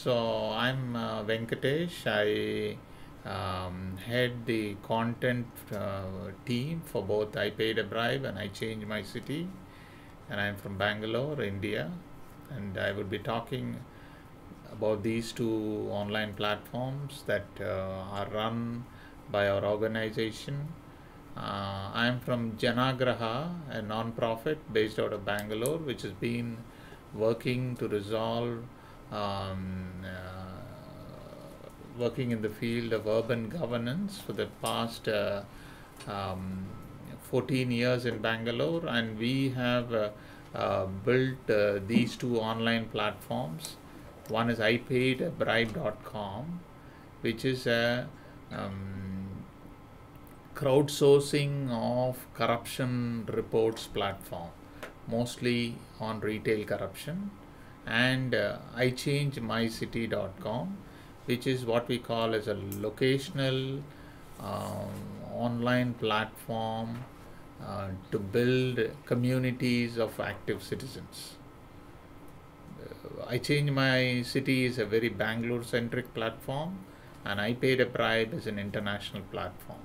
So I'm Venkatesh. I head the content team for both I Paid a Bribe and I Changed My City. And I'm from Bangalore, India. And I would be talking about these two online platforms that are run by our organization. I'm from Janaagraha, a non-profit based out of Bangalore, which has been working to resolve working in the field of urban governance for the past 14 years in Bangalore, and we have built these two online platforms. One is iPaidAbribe.com, which is a crowdsourcing of corruption reports platform, mostly on retail corruption, and iChangeMyCity.com, which is what we call as a locational online platform to build communities of active citizens. I Change My City is a very Bangalore-centric platform, and I Paid a Bribe is an international platform.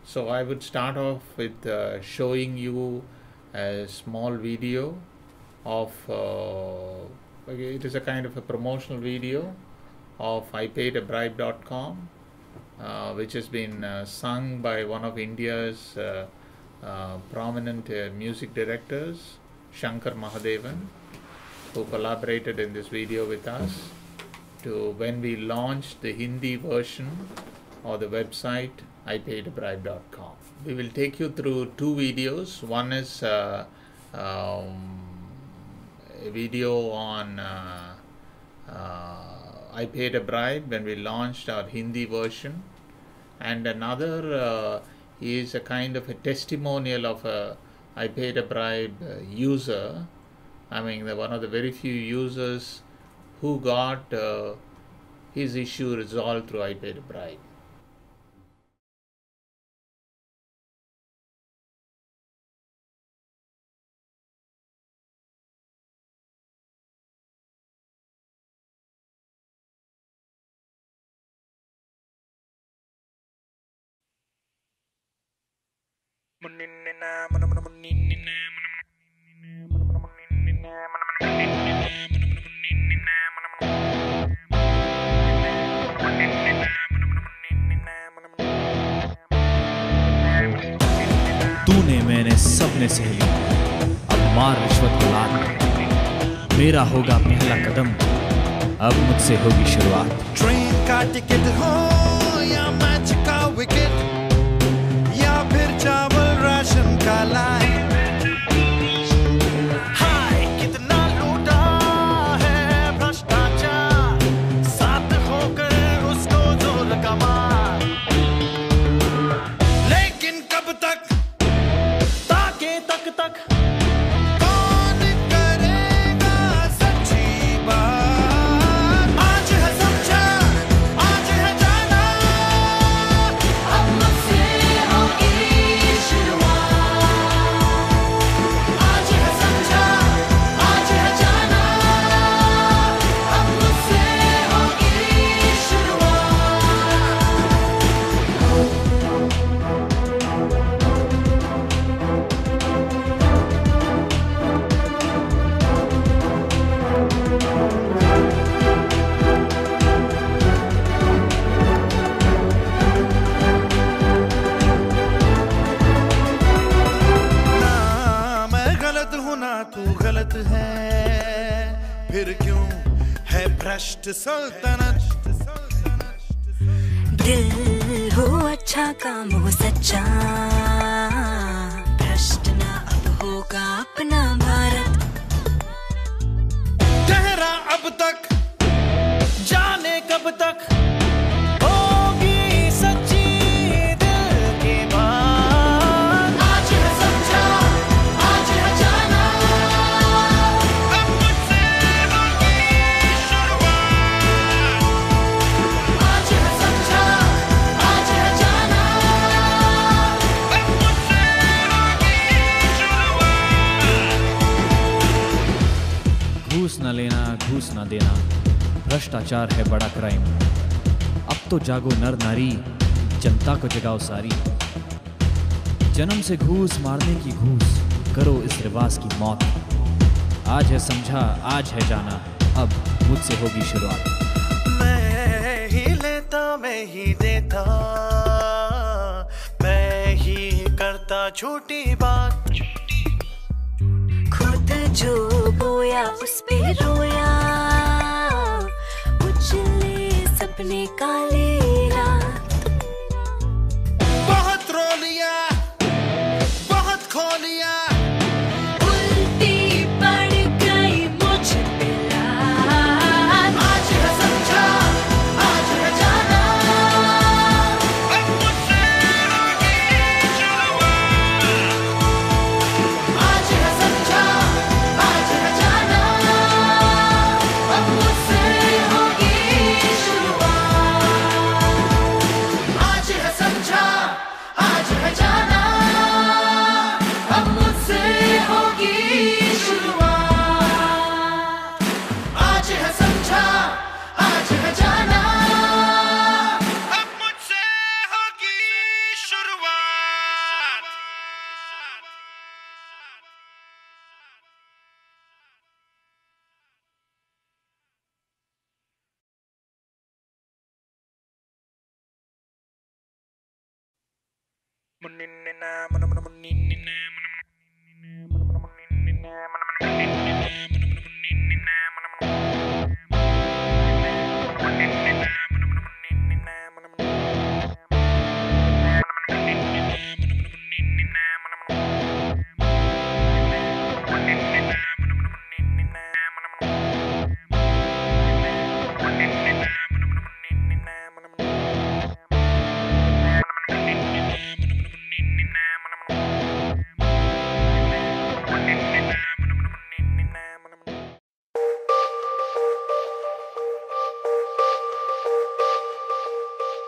So I would start off with showing you a small video of, it is a kind of a promotional video of iPaidAbribe.com, which has been sung by one of India's prominent music directors, Shankar Mahadevan, who collaborated in this video with us when we launched the Hindi version of the website iPaidAbribe.com. We will take you through two videos. One is a video on I Paid a Bribe when we launched our Hindi version, and another is a kind of a testimonial of a I Paid a Bribe user. I mean, one of the very few users who got his issue resolved through I Paid a Bribe. तूने मैंने सबने सहेली, अब मार रिश्वत को लात। मेरा होगा पहला कदम, अब मुझसे होगी शुरुआत। ट्रेन का टिकट हो या मैच का विकेट, या फिर चावल राशन का लाइन, हाय कितना लूटा है भ्रष्टाचार, साथ होकर उसको जोर कमार। लेकिन कब तक ताके तक कौन करेगा सच्ची बात। आज है समझा, आज है जाना, अब मुझसे होगी शुरुआत। आज है समझा, आज है जाना, अब मुझसे होगी ना मैं गलत हूँ ना तू गलत है, फिर क्यों है भ्रष्ट सल्तनत। दिल हो अच्छा काम हो सच्चा, भ्रष्ट ना अब होगा अपना भारत। ठहरा अब तक, जाने कब तक होगी सच्ची दिल की बात। आज है समझा, आज है जाना, अब मुझसे होगी शुरुआत। आज है समझा, आज है जाना, भ्रष्टाचार है बड़ा क्राइम। अब तो जागो नर नारी, जनता को जगाओ सारी। जन्म से घूस मारने की घूस, करो इस रिवाज की मौत। आज है समझा, आज है जाना, अब मुझसे होगी शुरुआत। मैं ही लेता, मैं ही देता, मैं ही करता छोटी बात। खुद जो बोया उस पे रोया, उजले सपने काले रात। बहुत रो लिया, बहुत खो लिया, उल्टी पड़ गई मुझ पे लात। आज है समझा, आज है जाना, अब मुझसे होगी शुरुआत। आज है समझा, आज है जाना, अब मुझसे होगी शुरुआत। आज है समझा, आज है जाना, अब मुझसे होगी शुरुआत। आज है समझा, आज है जाना, अब मुझसे होगी शुरुआत।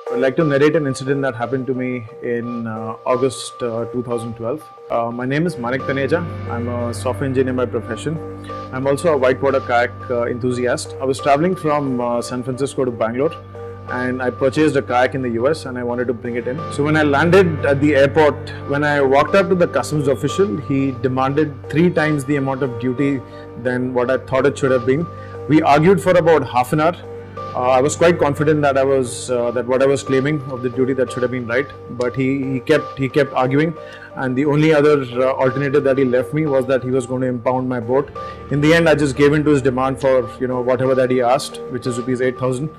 I'd like to narrate an incident that happened to me in August 2012. My name is Manik Taneja. I'm a software engineer by profession. I'm also a whitewater kayak enthusiast. I was traveling from San Francisco to Bangalore, and I purchased a kayak in the US and I wanted to bring it in. So when I landed at the airport, when I walked up to the customs official, he demanded 3 times the amount of duty than what I thought it should have been. We argued for about half an hour. I was quite confident that that what I was claiming of the duty that should have been right, but he kept arguing, and the only other alternative that he left me was that he was going to impound my boat. In the end, I just gave in to his demand for whatever that he asked, which is rupees 8,000.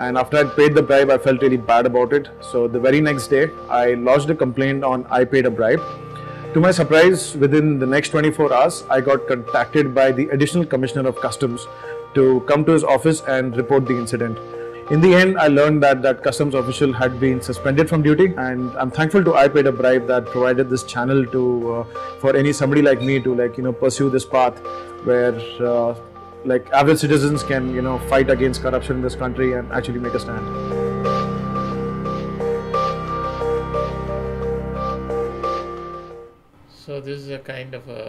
And after I paid the bribe, I felt really bad about it. So the very next day, I lodged a complaint on I paid a bribe. To my surprise, within the next 24 hours, I got contacted by the Additional Commissioner of Customs to come to his office and report the incident. In the end, I learned that that customs official had been suspended from duty, and I'm thankful to I paid a bribe that provided this channel to for somebody like me to pursue this path where average citizens can fight against corruption in this country and actually make a stand. So this is a kind of a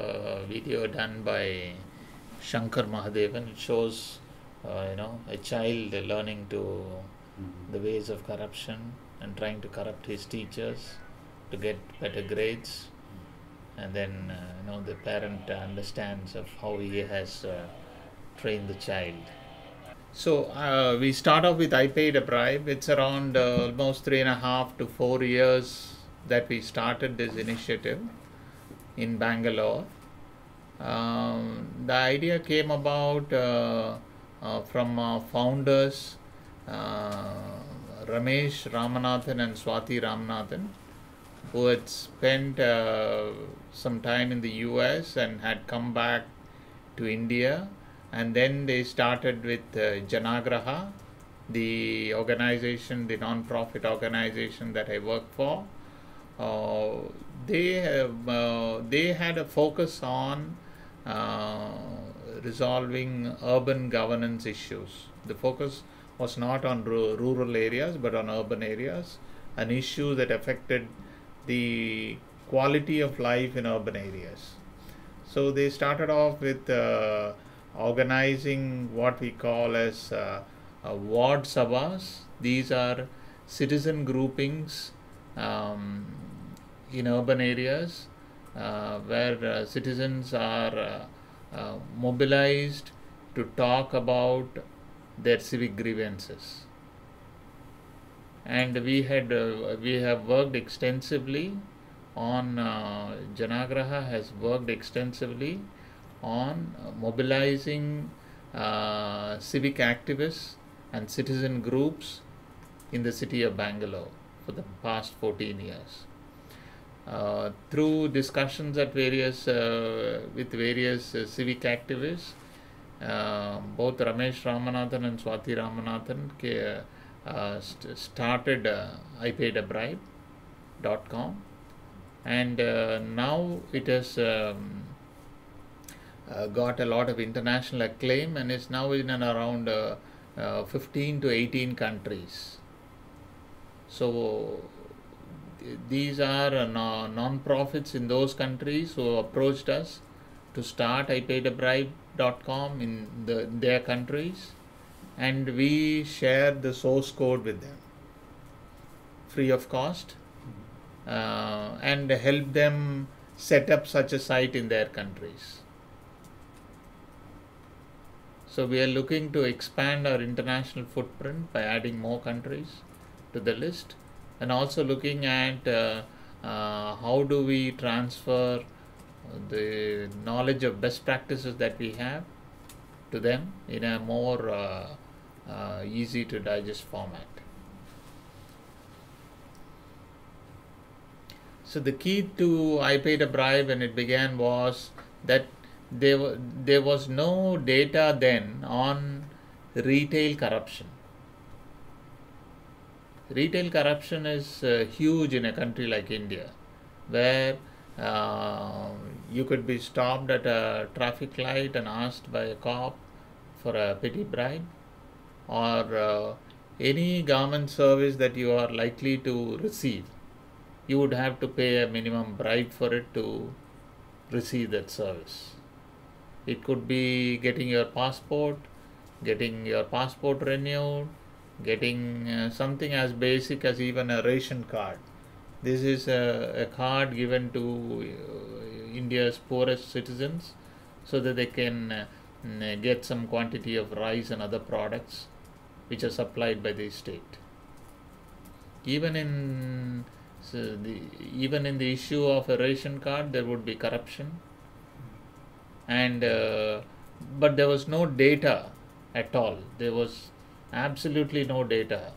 video done by Shankar Mahadevan. It shows a child learning to the ways of corruption and trying to corrupt his teachers to get better grades, and then the parent understands of how he has trained the child. So we start off with I paid a bribe. It's around almost 3.5 to 4 years that we started this initiative in Bangalore. The idea came about from our founders Ramesh Ramanathan and Swati Ramanathan, who had spent some time in the US and had come back to India, and then they started with Janaagraha, the organization, the non-profit organization that I work for. They had a focus on resolving urban governance issues. The focus was not on rural areas but on urban areas, an issue that affected the quality of life in urban areas. So they started off with organizing what we call as ward sabhas. These are citizen groupings in urban areas where citizens are mobilized to talk about their civic grievances. And we have worked extensively on Janaagraha has worked extensively on mobilizing civic activists and citizen groups in the city of Bangalore for the past 14 years. Through discussions at with various civic activists, both Ramesh Ramanathan and Swati Ramanathan started iPaidAbribe.com, and now it has got a lot of international acclaim and is now in and around 15 to 18 countries. So these are non-profits in those countries who approached us to start iPaidAbribe.com in their countries, and we share the source code with them free of cost and help them set up such a site in their countries. So we are looking to expand our international footprint by adding more countries to the list, and also looking at how do we transfer the knowledge of best practices that we have to them in a more easy to digest format. So the key to iPaidAbribe when it began was that there was no data then on retail corruption. Retail corruption is huge in a country like India, where you could be stopped at a traffic light and asked by a cop for a petty bribe, or any government service that you are likely to receive, you would have to pay a minimum bribe for it to receive that service. It could be getting your passport renewed, getting something as basic as even a ration card. This is a card given to India's poorest citizens so that they can get some quantity of rice and other products which are supplied by the state. Even in the issue of a ration card, there would be corruption, and but there was no data at all. There was absolutely no data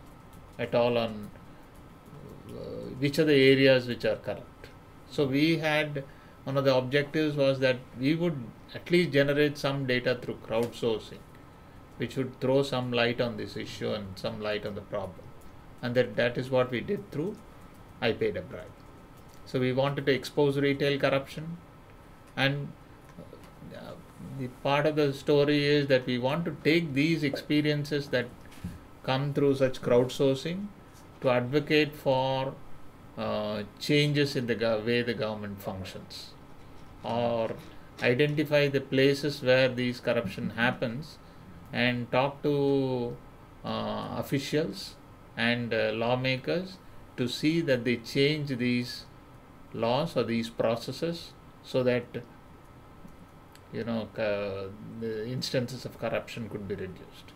at all on which are the areas which are corrupt. So we had, one of the objectives was that we would at least generate some data through crowdsourcing, which would throw some light on this issue and some light on the problem. And that is what we did through iPaidAbribe. So we wanted to expose retail corruption, and the part of the story is that we want to take these experiences that come through such crowdsourcing to advocate for changes in the way the government functions, or identify the places where these corruption happens and talk to officials and lawmakers to see that they change these laws or these processes so that the instances of corruption could be reduced.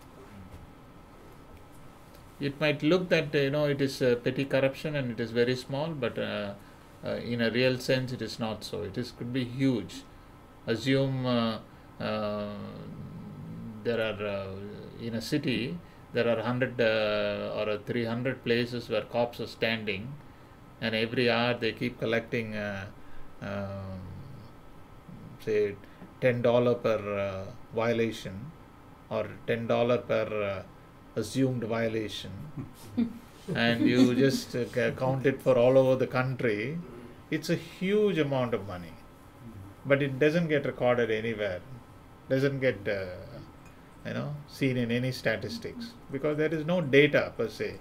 It might look that it is petty corruption and it is very small, but in a real sense it is not so. Could be huge. Assume there are in a city there are 100 or 300 places where cops are standing, and every hour they keep collecting say $10 per violation, or $10 per assumed violation, and you just count it for all over the country. It's a huge amount of money, but it doesn't get recorded anywhere, doesn't get seen in any statistics, because there is no data per se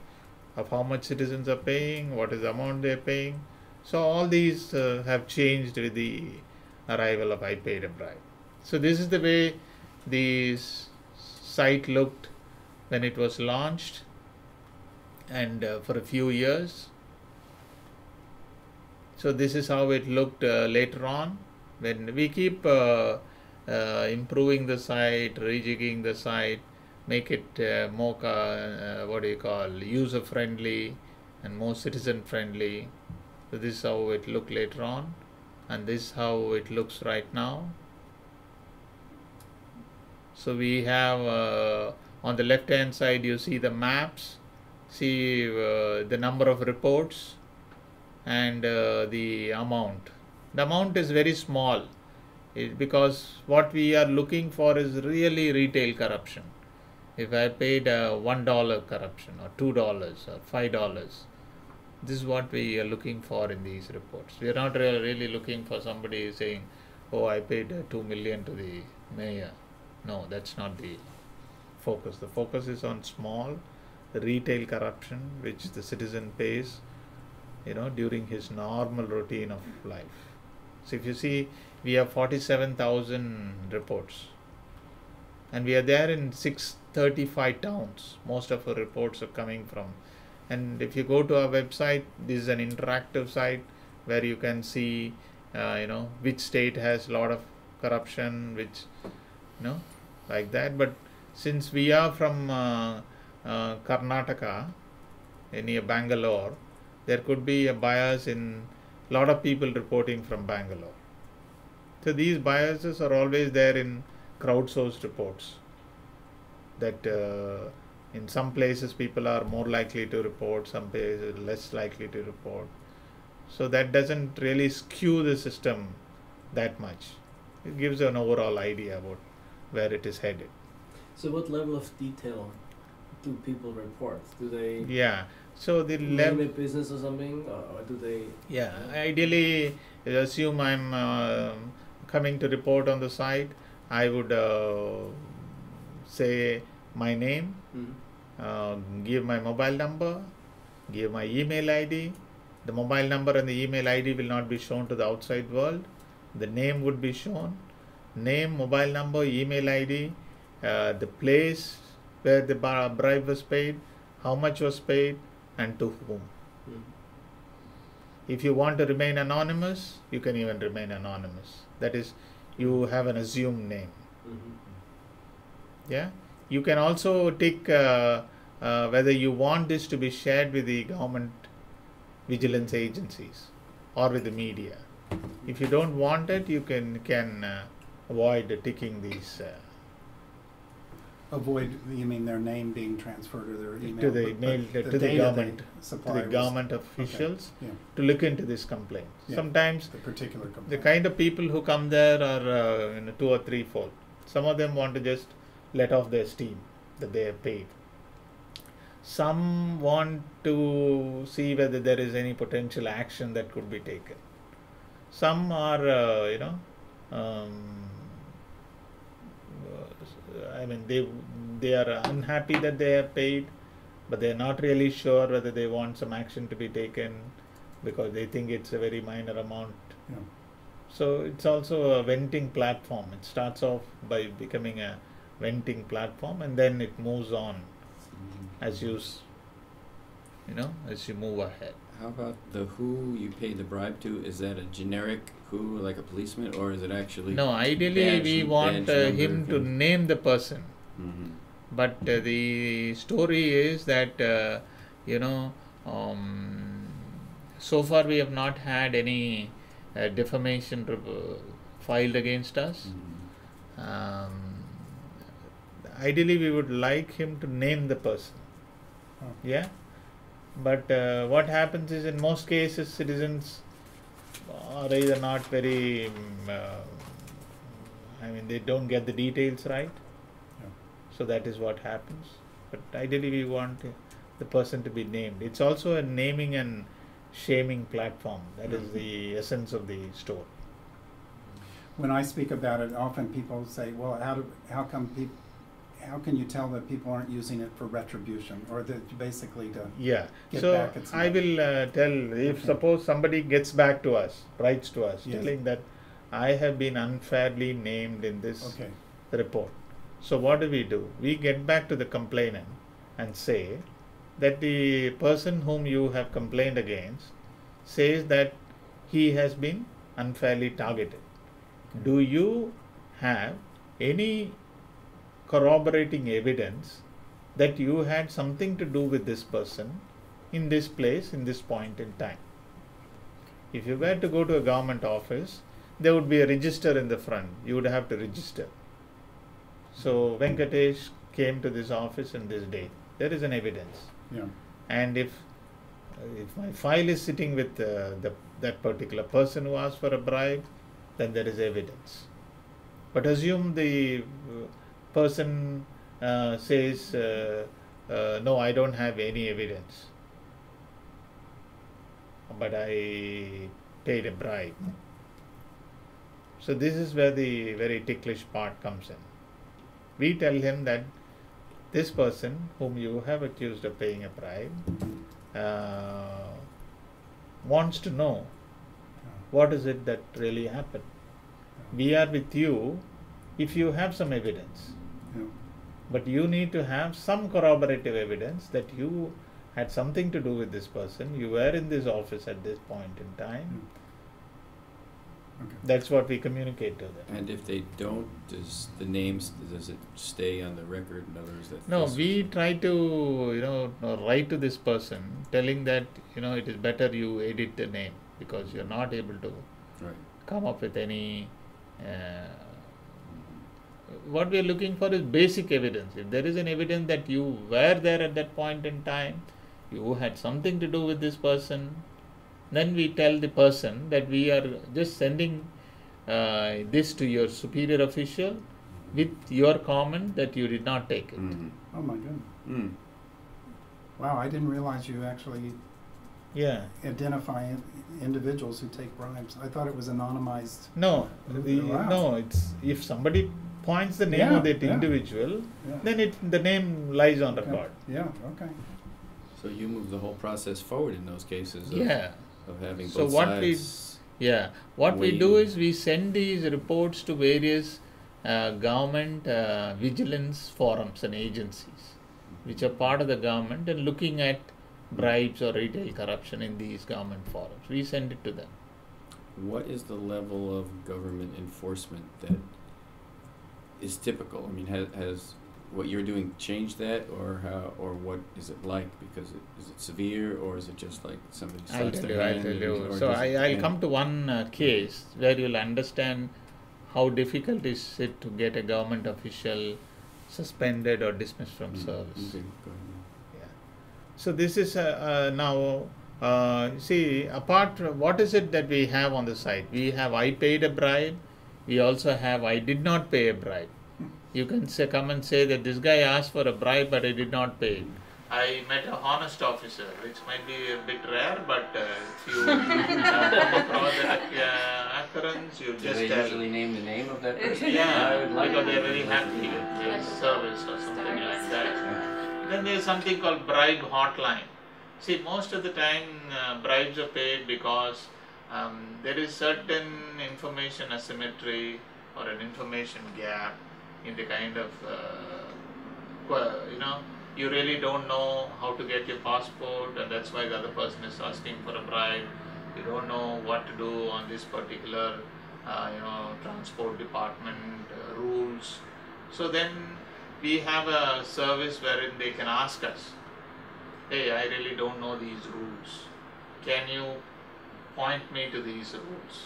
of how much citizens are paying, what is the amount they are paying. So all these have changed with the arrival of iPaidAbribe. So this is the way the site looked when it was launched, and for a few years. So this is how it looked later on. When we keep improving the site, rejigging the site, make it more user friendly and more citizen friendly. So this is how it looked later on, and this is how it looks right now. So we have on the left hand side you see the maps, see the number of reports and the amount. The amount is very small because what we are looking for is really retail corruption. If I paid $1 corruption or $2 or $5, this is what we are looking for in these reports. We are not really looking for somebody saying, oh, I paid $2 million to the mayor. No, that's not the focus. The focus is on small retail corruption which the citizen pays, during his normal routine of life. So if you see, we have 47,000 reports, and we are there in 635 towns. Most of our reports are coming from. And if you go to our website, this is an interactive site where you can see, which state has a lot of corruption, which, like that. But since we are from Karnataka, near Bangalore, there could be a bias in a lot of people reporting from Bangalore. So these biases are always there in crowdsourced reports, that in some places people are more likely to report, some places less likely to report. So that doesn't really skew the system that much. It gives an overall idea about where it is headed. So what level of detail do people report? Do they so the name a business or something, or do they? Ideally, assume I'm coming to report on the site, I would say my name, give my mobile number, give my email ID. The mobile number and the email ID will not be shown to the outside world. The name would be shown. Name, mobile number, email ID, the place where the bribe was paid, how much was paid, and to whom. If you want to remain anonymous, you can even remain anonymous. That is, you have an assumed name. You can also tick whether you want this to be shared with the government vigilance agencies or with the media. If you don't want it, you can avoid ticking these. Avoid, you mean their name being transferred or their email? To the email, to the government officials, okay. To look into this complaint. Sometimes the particular complaint. The kind of people who come there are 2 or 3 fold. Some of them want to just let off their steam that they have paid. Some want to see whether there is any potential action that could be taken. Some are, they are unhappy that they have paid, but they are not really sure whether they want some action to be taken because they think it's a very minor amount. So it's also a venting platform. It starts off by becoming a venting platform, and then it moves on as you move ahead. How about the who you pay the bribe to? Is that a generic who, like a policeman, or is it actually? No, ideally we want him to name the person. But the story is that so far we have not had any defamation filed against us. Ideally we would like him to name the person. But what happens is, in most cases, citizens are either not very, they don't get the details right. So that is what happens. But ideally we want the person to be named. It's also a naming and shaming platform. That is the essence of the store. When I speak about it, often people say, well, how can you tell that people aren't using it for retribution, or that basically to get back at I will tell, if suppose somebody gets back to us, writes to us, telling that I have been unfairly named in this report. So what do? We get back to the complainant and say that the person whom you have complained against says that he has been unfairly targeted. Do you have any corroborating evidence that you had something to do with this person in this place, in this point in time? If you were to go to a government office, there would be a register in the front. You would have to register. So Venkatesh came to this office on this day. There is an evidence. Yeah. And if my file is sitting with that particular person who asked for a bribe, then there is evidence. But assume the person says, no, I don't have any evidence, but I paid a bribe. So this is where the very ticklish part comes in. We tell him that this person whom you have accused of paying a bribe wants to know what is it that really happened. We are with you if you have some evidence. Yeah. But you need to have some corroborative evidence that you had something to do with this person. You were in this office at this point in time. Okay. That's what we communicate to them. And if they don't, does it stay on the record? In other words, that No, this- we try to, write to this person telling that, it is better you edit the name because you're not able to Right. come up with any. What we are looking for is basic evidence. If there is an evidence that you were there at that point in time, you had something to do with this person, then we tell the person that we are just sending this to your superior official with your comment that you did not take it. Mhm. Oh my goodness. Mm. Wow, I didn't realize you actually Yeah. identify individuals who take bribes. I thought it was anonymized. No, Wow. no. It's if somebody points the name Yeah, of that yeah. individual, Yeah. then the name lies on Okay. record. Yeah, okay. So you move the whole process forward in those cases of, Yeah. of having So both what we- sides. What we do Waiting. is we send these reports to various government vigilance forums and agencies, which are part of the government and looking at bribes or retail corruption in these government forums. We send it to them. What is the level of government enforcement that is typical? I mean, has what you're doing changed that, or what is it like? Because is it severe, or is it just like somebody I'll slaps tell their you. hand? or So does it- I'll yeah. come to one case where you'll understand how difficult is it to get a government official suspended or dismissed from service. Okay, go ahead. So this is now, see, apart from what is it that we have on the site? We have I paid a bribe. We also have I did not pay a bribe. You can come and say that this guy asked for a bribe but I did not pay. I met a honest officer, which might be a bit rare, but if you come across that occurrence, you Do just they tell. usually name the name of that person? Yeah, I would like because to they're know. very happy with their service or something like that. Then there's something called bribe hotline. See, most of the time bribes are paid because there is certain information asymmetry or an information gap in the kind of, you really don't know how to get your passport and that's why the other person is asking for a bribe. You don't know what to do on this particular, transport department rules. So then we have a service wherein they can ask us, hey, I really don't know these rules. Can you point me to these rules?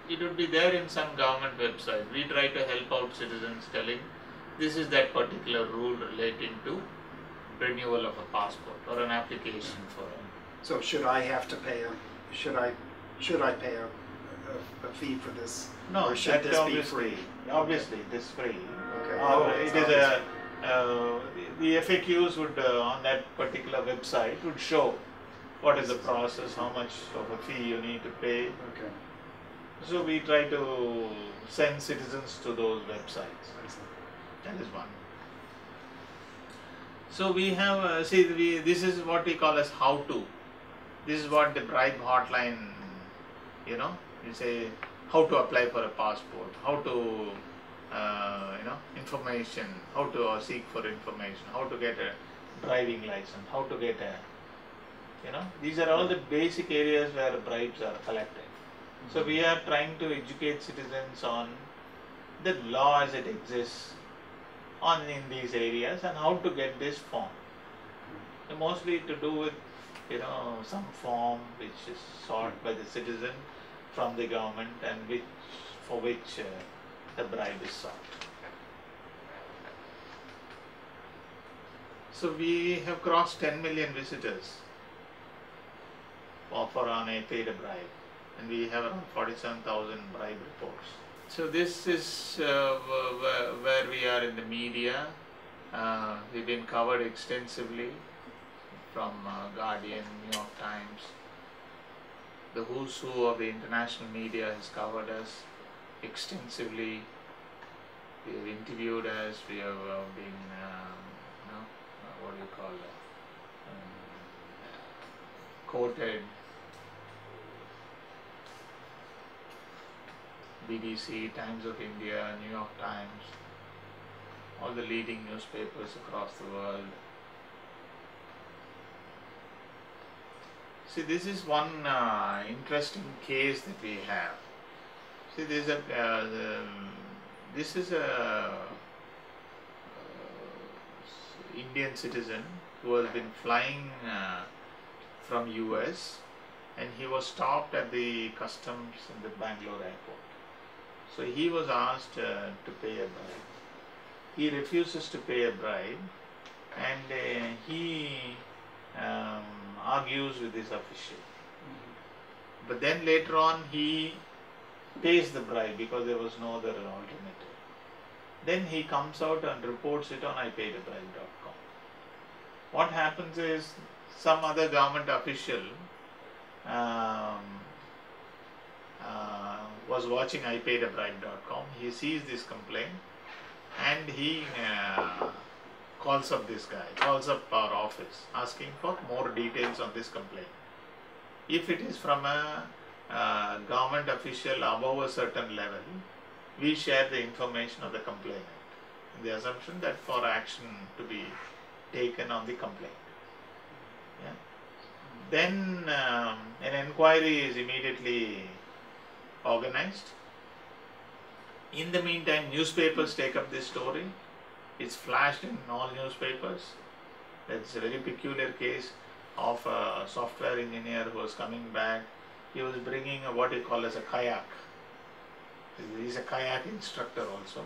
It would be there in some government website. We try to help out citizens telling this is that particular rule relating to renewal of a passport or an application for it. So should I have to pay should I pay a fee for this? No, or should that this be obviously, free? Obviously, it is free. Okay. It is the FAQs would on that particular website would show what is the process, how much of a fee you need to pay. Okay. So we try to send citizens to those websites. That is one. So we have this is what we call as how to. This is what the bribe hotline, you say how to apply for a passport, how to information, how to seek for information, how to get a driving license, how to get a, these are all the basic areas where bribes are collected. So we are trying to educate citizens on the law as it exists in these areas and how to get this form. Mostly to do with, some form which is sought by the citizen from the government and for which the bribe is sought. So we have crossed 10 million visitors for on a paid bribe, and we have around 47,000 bribe reports. So this is where we are in the media. We've been covered extensively from Guardian, New York Times. The who's who of the international media has covered us extensively. We have interviewed us, we have been, quoted. BBC, Times of India, New York Times, all the leading newspapers across the world. See, this is one interesting case that we have. See, this is a Indian citizen who has been flying from US, and he was stopped at the customs in the Bangalore airport. So he was asked to pay a bribe. He refuses to pay a bribe, and he argues with his official. But then later on he pays the bribe because there was no other alternative. Then he comes out and reports it on iPaidAbribe.com. What happens is some other government official was watching iPaidAbribe.com. He sees this complaint and he calls up this guy, calls up our office asking for more details on this complaint. If it is from a government official above a certain level, we share the information of the complainant in the assumption that for action to be taken on the complaint. Yeah. Then an inquiry is immediately organized. In the meantime, newspapers take up this story. It's flashed in all newspapers. That's a very peculiar case of a software engineer who was coming back. He was bringing what he call as a kayak. He's a kayak instructor also.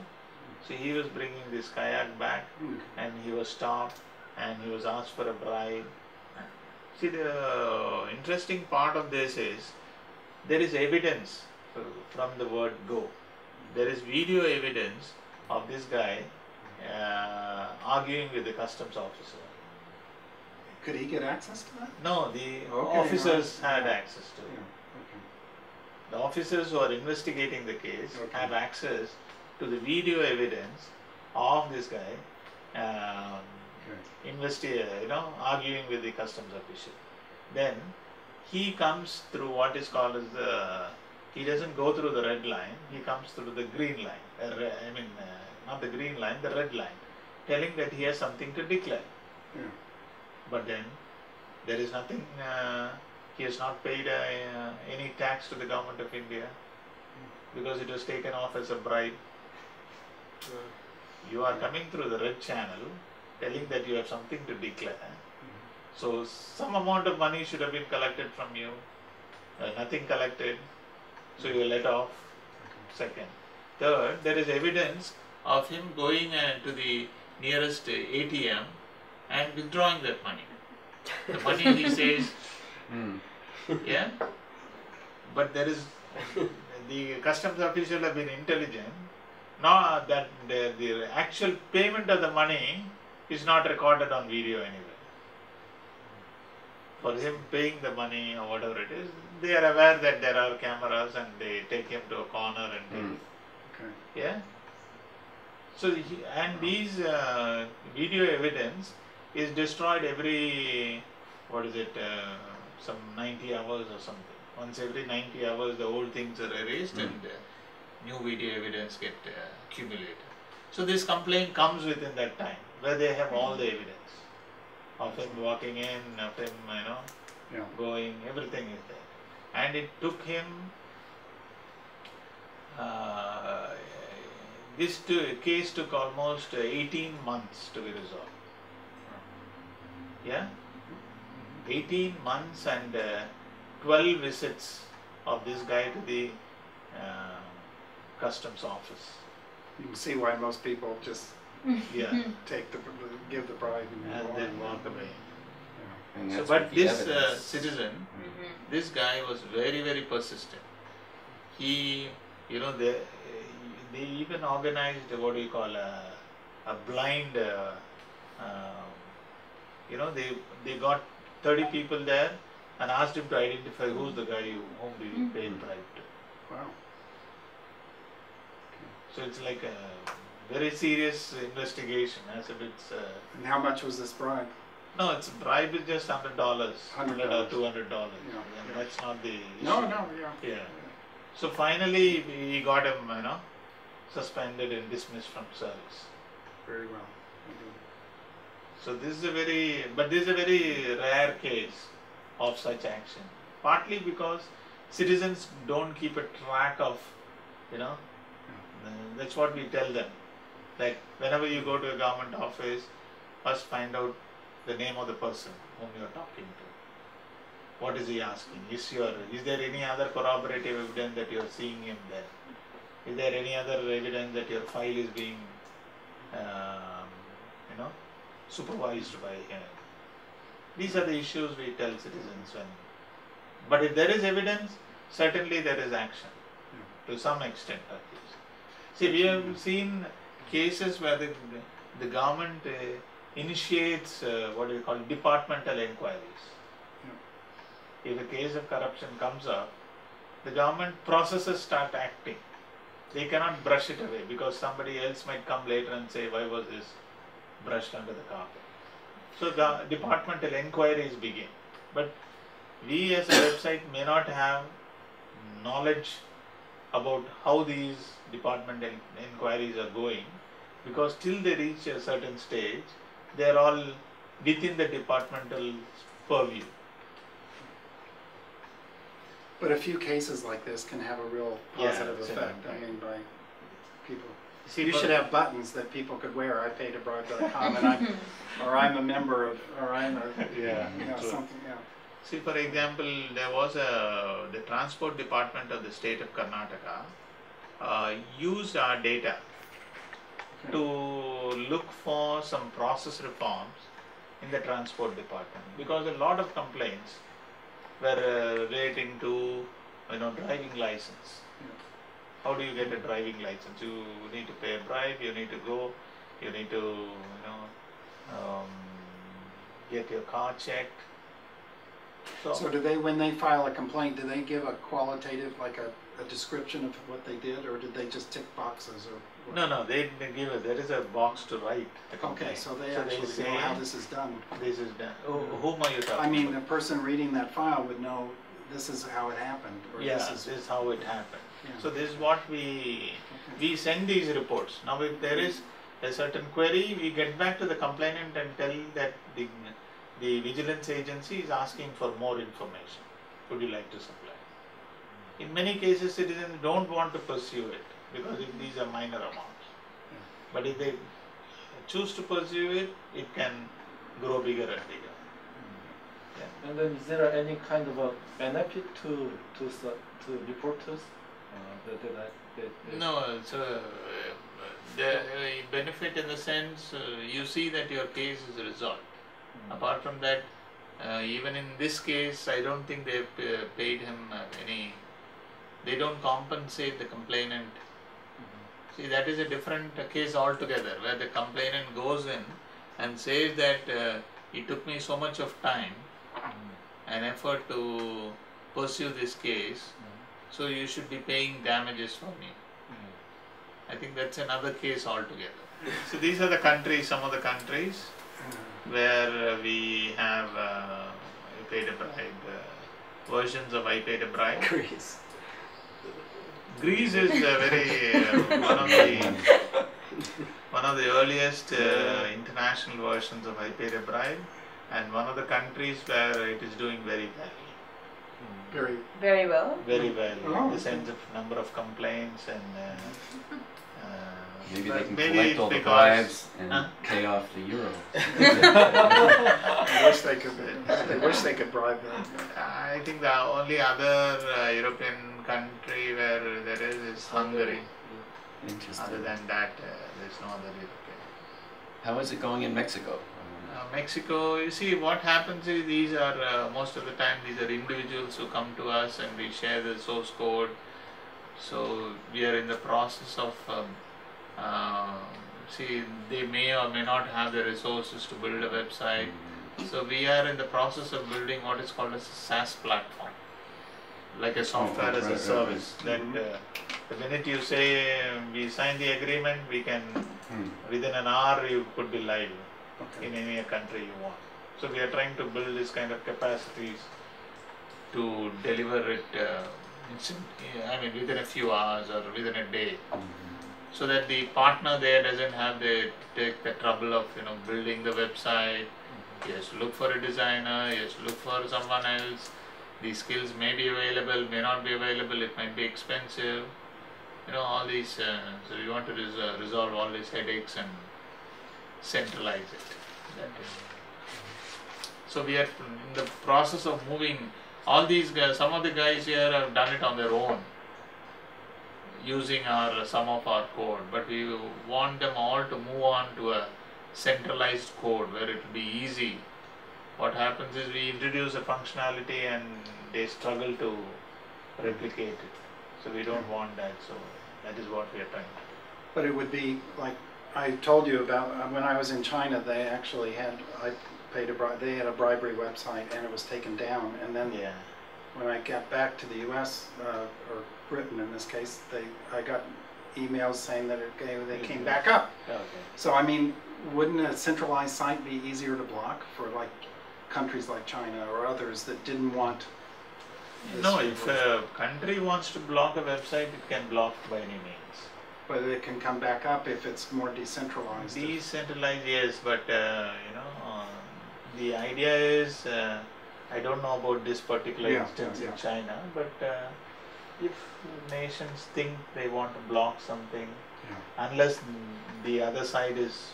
So he was bringing this kayak back, and he was stopped and he was asked for a bribe. See, the interesting part of this is there is evidence from the word go. There is video evidence of this guy arguing with the customs officer. Could he get access to that? No, the officers had access to it. The officers who are investigating the case have access to the video evidence of this guy arguing with the customs official. Then he comes through what is called as he doesn't go through the red line, he comes through the green line, not the green line, the red line, telling that he has something to declare. But then there is nothing, he has not paid any tax to the government of India because it was taken off as a bribe. You are coming through the red channel telling that you have something to declare. So some amount of money should have been collected from you. Nothing collected, so you are let off. Second. Third, there is evidence of him going to the nearest ATM and withdrawing that money. The money he says, yeah, but there is, the customs official have been intelligent, now that the actual payment of the money is not recorded on video anywhere. For him paying the money or whatever it is, they are aware that there are cameras and they take him to a corner and yeah. So these video evidence is destroyed every, some 90 hours or something. Once every 90 hours the old things are erased and new video evidence get accumulated. So this complaint comes within that time where they have all the evidence. of him walking in, of him, going, everything is there. And it took him, this case took almost 18 months to be resolved. Yeah? 18 months and 12 visits of this guy to the customs office. You can see why most people just Yeah. give the bribe And then walk away. And So, that's but what the this evidence- citizen, this guy was very, very persistent. He, they even organized what do you call a blind, they got 30 people there and asked him to identify who's the guy whom did you pay bribe to. Wow. So it's like a very serious investigation, as if it's. And how much was this bribe? No, it's bribe is just $100, $100 or $200. Yeah. That's not the issue. No, yeah. Yeah. So finally, we got him, suspended and dismissed from service. Very well. So this is a very rare case of such action. Partly because citizens don't keep a track of, that's what we tell them. Like whenever you go to a government office, first find out the name of the person whom you are talking to. What is he asking? Is there any other corroborative evidence that you are seeing him there? Is there any other evidence that your file is being, supervised by him? These are the issues we tell citizens when. But if there is evidence, certainly there is action, to some extent at least. See, we have seen cases where the government initiates departmental inquiries. If a case of corruption comes up, the government processes start acting. They cannot brush it away because somebody else might come later and say, why was this brushed under the carpet? So the departmental inquiries begin. But we as a website may not have knowledge about how these departmental inquiries are going, because till they reach a certain stage, they are all within the departmental purview. But a few cases like this can have a real positive Yeah, effect. yeah. I mean, by people. See, You but- should have buttons that people could wear. I paid a bribe.com, and I'm a member of, or I'm a, Yeah, true. something. Yeah. See, for example, there was the Transport Department of the state of Karnataka used our data to look for some process reforms in the Transport Department, because a lot of complaints were relating to driving license. How do you get a driving license? You need to pay a bribe, you need to go, you need to get your car checked. So do they, when they file a complaint, do they give a qualitative, like a description of what they did, or did they just tick boxes? Or what? No, they give it. There is a box to write the complaint. Okay, so they actually say, know how this is done. This is done. Whom are you talking I mean, about? the person reading that file would know this is how it happened, or Yeah, this is. how it happened. Yeah. So this is what we send these reports. Now if there is a certain query, we get back to the complainant and tell that the vigilance agency is asking for more information. Would you like to supply? In many cases, citizens don't want to pursue it because these are minor amounts. But if they choose to pursue it, it can grow bigger and bigger. Yeah. And then is there any kind of a benefit to reporters? No, so the benefit in the sense you see that your case is resolved. Apart from that, even in this case, I don't think they've paid him any. They don't compensate the complainant. See, that is a different case altogether, where the complainant goes in and says that it took me so much of time and effort to pursue this case, so you should be paying damages for me. I think that's another case altogether. So these are the countries, some of the countries where we have I paid a bribe, versions of I paid a bribe. Greece. Greece is one of the earliest international versions of I paid a bribe. and one of the countries where it is doing very well. Very well. Very well. Oh, In the sense of number of complaints and Maybe they can maybe collect all the because- bribes and pay off the euro. I wish they could. They wish they could bribe them. I think the only other European country where there is Hungary. Interesting. Other than that, there's no other European. How is it going in Mexico? Mexico, you see, what happens is these are, most of the time, these are individuals who come to us and we share the source code. So we are in the process of, see, they may or may not have the resources to build a website. So we are in the process of building what is called as a SaaS platform, like a software as a service. That the minute you say we sign the agreement, we can, within an hour you could be live in any country you want. So we are trying to build this kind of capacities to deliver it within a few hours or within a day, so that the partner there doesn't have to take the trouble of building the website. He has to look for a designer, he has to look for someone else. These skills may be available, may not be available, it might be expensive. All these, so we want to resolve all these headaches and centralize it. So we are in the process of moving all these guys. Some of the guys here have done it on their own, using some of our code, but we want them all to move on to a centralized code where it will be easy. What happens is we introduce a functionality and they struggle to replicate it. So we don't want that. So that is what we are trying to do. But it would be like I told you about when I was in China. They actually had they had a bribery website and it was taken down. And then when I got back to the U.S. Or Britain in this case, I got emails saying that they came back up. Okay. So I mean, wouldn't a centralized site be easier to block for like countries like China or others that didn't want? No, if a country wants to block a website, it can block by any means. But it can come back up if it's more decentralized. Decentralized, yes, but the idea is, I don't know about this particular instance in China, but if nations think they want to block something, unless the other side is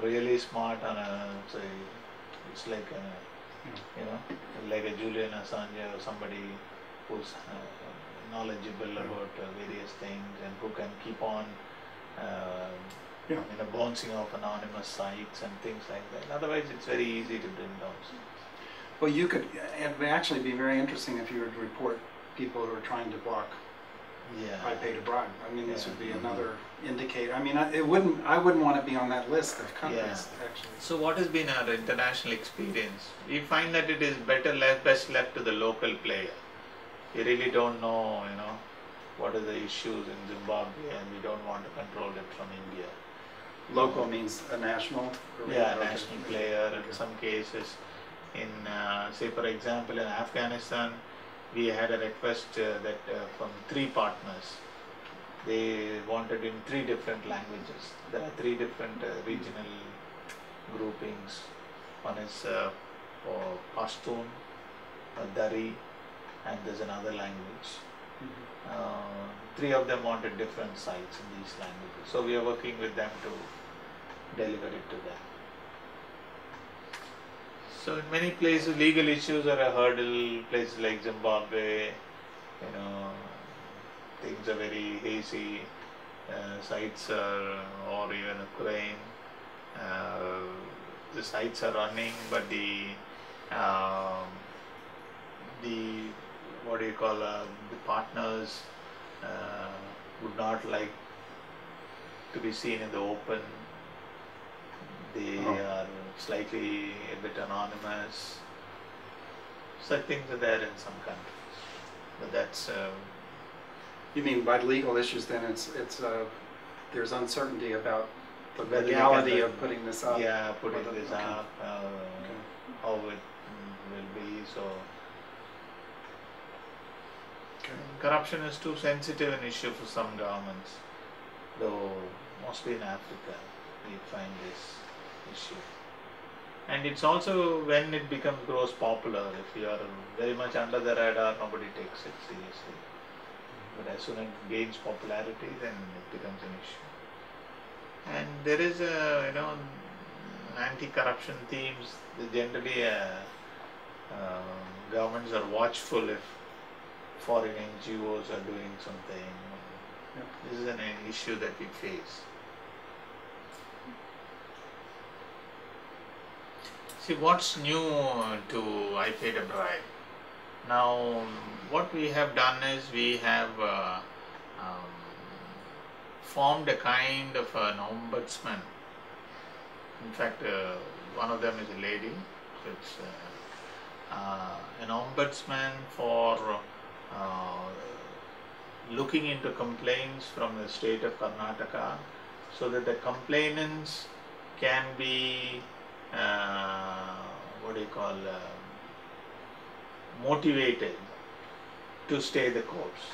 really smart on it's like like a Julian Assange or somebody who's knowledgeable about various things and who can keep on bouncing off anonymous sites and things like that. Otherwise, it's very easy to bring down. Well, it would actually be very interesting if you were to report people who are trying to block by pay to bribe. I mean, this would be another indicator. I mean, I wouldn't want to be on that list of countries, actually. So what has been our international experience? We find that it is best left to the local player. We really don't know, what are the issues in Zimbabwe, and we don't want to control it from India. Local means a national? Yeah, a national player. In some cases, in say for example in Afghanistan, we had a request that from 3 partners. They wanted in 3 different languages. There are 3 different regional groupings. One is Pashtun, Dari, and there's another language. 3 of them wanted different sites in these languages. So we are working with them to deliver it to them. So in many places, legal issues are a hurdle. Places like Zimbabwe, things are very hazy. Sites are, or even Ukraine, the sites are running, but the what do you call the partners would not like to be seen in the open. They are slightly a bit anonymous. Such things are there in some countries, but that's. You mean by legal issues? Then it's there's uncertainty about the legality of putting this up. Yeah, putting this up, how it will be. So corruption is too sensitive an issue for some governments, though mostly in Africa we find this issue. And it's also when it grows popular. If you are very much under the radar, nobody takes it seriously. But as soon as it gains popularity, then it becomes an issue. And there is anti-corruption themes. Generally, governments are watchful if foreign NGOs are doing something. Yep. This is an issue that we face. See, what's new to I Paid a Bribe? Now, what we have done is we have formed a kind of an ombudsman. In fact, one of them is a lady. So it's an ombudsman for looking into complaints from the state of Karnataka, so that the complainants can be motivated to stay the course.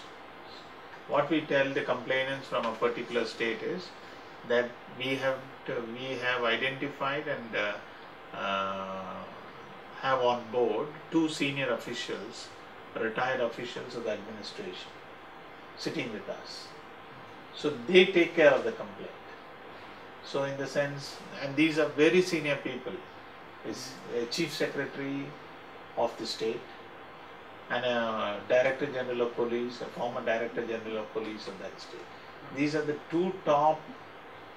What we tell the complainants from a particular state is that we have identified and have on board 2 senior officials, retired officials of the administration, sitting with us. So they take care of the complaint. So in the sense, and these are very senior people, is a chief secretary of the state and a director general of police, a former director general of police of that state. These are the 2 top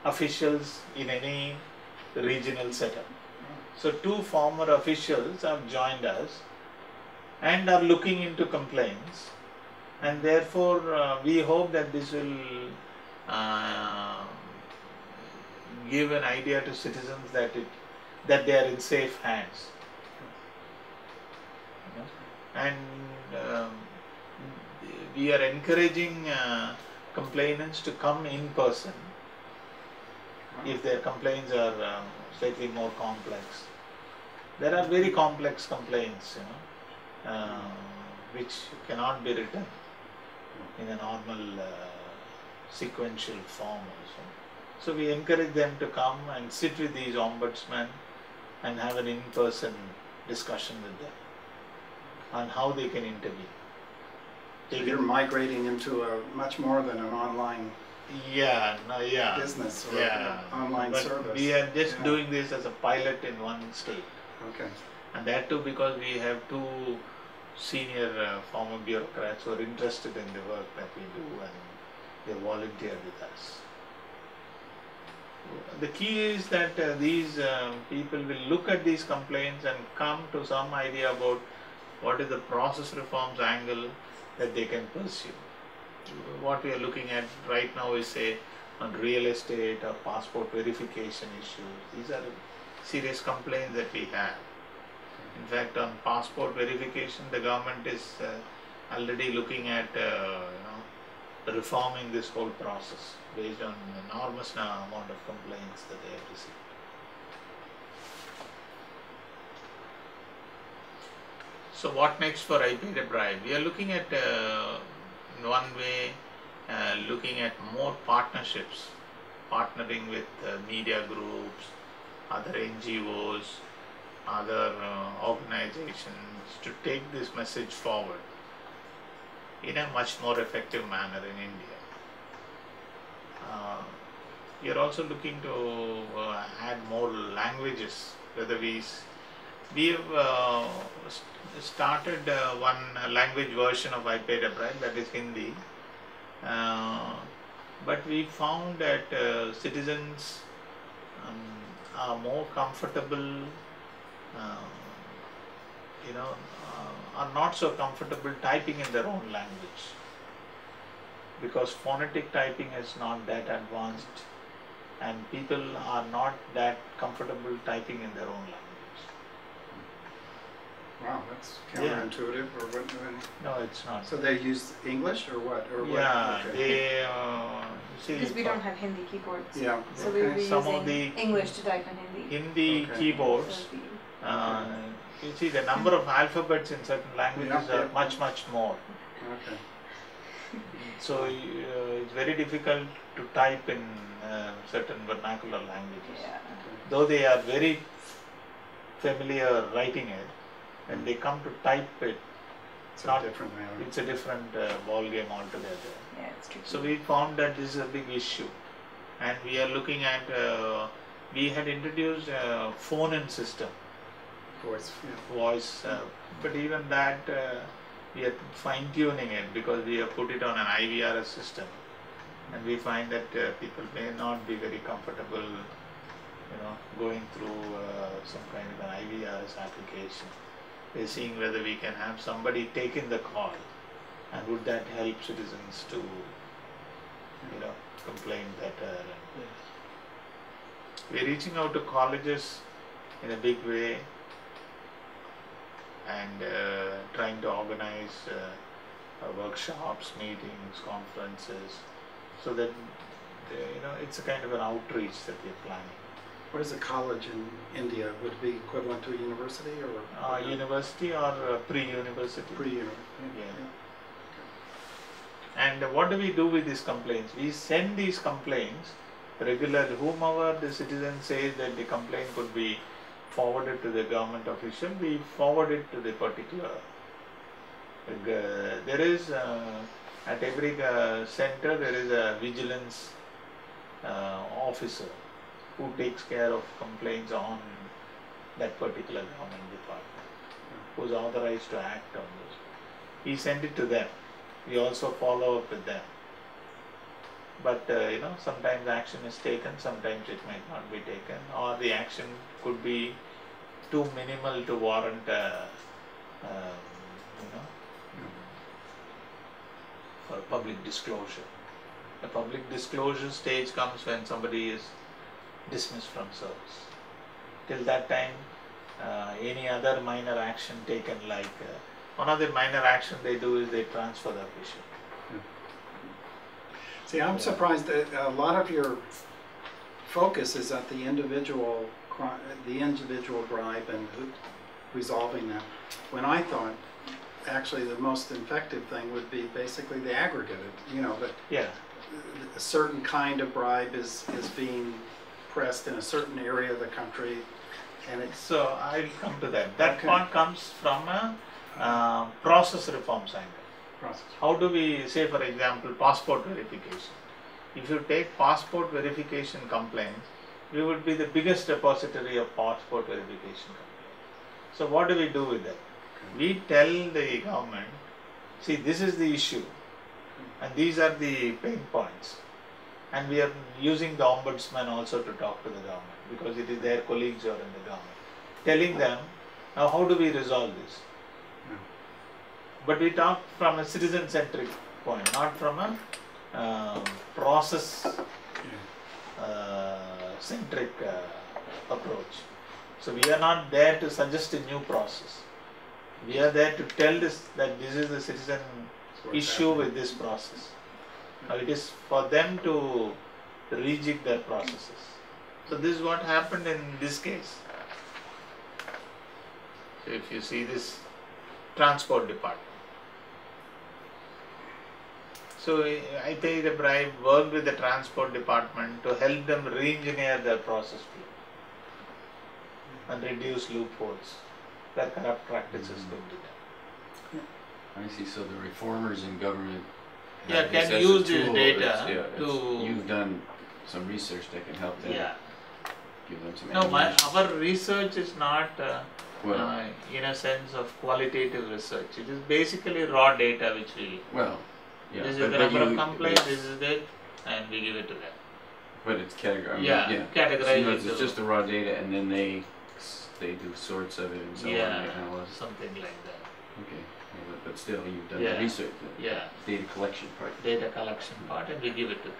officials in any regional setup. So 2 former officials have joined us and are looking into complaints, and therefore we hope that this will give an idea to citizens that they are in safe hands. And we are encouraging complainants to come in person if their complaints are slightly more complex. There are very complex complaints, which cannot be written in a normal sequential form also. So we encourage them to come and sit with these ombudsmen and have an in-person discussion with them on how they can intervene. So you're migrating into a much more than an online business or online service. We are just doing this as a pilot in one state. Okay. And that too because we have 2 senior former bureaucrats who are interested in the work that we do, and they volunteer with us. The key is that these people will look at these complaints and come to some idea about what is the process reforms angle that they can pursue. What we are looking at right now is, say, on real estate or passport verification issues. These are serious complaints that we have. In fact, on passport verification, the government is already looking at reforming this whole process based on enormous amount of complaints that they have received. So what next for I Paid a Bribe? We are looking at, in one way, looking at more partnerships, partnering with media groups, other NGOs, other organizations to take this message forward in a much more effective manner in India. We are also looking to add more languages. Whether we have started one language version of I Paid a Bribe, that is Hindi, but we found that citizens are more comfortable, are not so comfortable typing in their own language, because phonetic typing is not that advanced and people are not that comfortable typing in their own language. Wow, that's counterintuitive. Or what? No, it's not. So they use English or what? Or yeah, what? they see. Because we don't have Hindi keyboards. Yeah. So we were Some using of the English to type in Hindi. Hindi keyboards. You see, the number of alphabets in certain languages are much more. Okay. So it's very difficult to type in certain vernacular languages. Yeah. Though they are very familiar writing it, and they come to type it, It's a different matter. it's a different ball game altogether. Yeah, it's tricky. So we found that this is a big issue, and we are looking at, we had introduced a phone-in system, voice, but even that we are fine-tuning it because we have put it on an IVRS system, and we find that people may not be very comfortable, going through some kind of an IVRS application. We're seeing whether we can have somebody taking the call, and would that help citizens to, complain better. We're reaching out to colleges in a big way, and trying to organize workshops, meetings, conferences, so that it's a kind of an outreach that we're planning. What is a college in India? Would it be equivalent to a university or? University or pre-university. Pre-university. Yeah. And what do we do with these complaints? We send these complaints regularly. Whomever the citizen says that the complaint could be forwarded to the government official, we forward it to the particular. There is at every center there is a vigilance officer who takes care of complaints on that particular government department, who is authorized to act on this. We send it to them. We also follow up with them. But sometimes action is taken, sometimes it might not be taken, or the action could be too minimal to warrant for public disclosure. The public disclosure stage comes when somebody is dismissed from service. Till that time, any other minor action taken, like one of the minor action they do is they transfer the official. See, I'm surprised that a lot of your focus is at the individual bribe and resolving that. When I thought, actually, the most effective thing would be basically the aggregated. That a certain kind of bribe is being pressed in a certain area of the country, and it's. So I'll come to that. That part comes from a process reforms angle. How do we, say for example, passport verification? If you take passport verification complaints, we would be the biggest repository of passport verification complaints. So what do we do with that? We tell the government, see, this is the issue, and these are the pain points. And we are using the ombudsman also to talk to the government, because it is their colleagues who are in the government. Telling them, now how do we resolve this? But we talk from a citizen-centric point, not from a process-centric approach. So we are not there to suggest a new process. We are there to tell that this is the citizen issue with this process. Now it is for them to rejig their processes. So this is what happened in this case. So if you see this transport department. So I think the Bribe worked with the transport department to help them re-engineer their process flow and reduce loopholes where corrupt practices could be done. I see. So the reformers in government can use this data to. You've done some research that can help them. Give them some. No, our research is not in a sense of qualitative research. It is basically raw data which we. This is the number of complaints. This is it, and we give it to them. But it's categorized. Categorized. So it's just the raw data, and then they do sorts of it and so on. Something like that. Okay. But still, you've done the research, the data collection part. Data collection part, and we give it to them.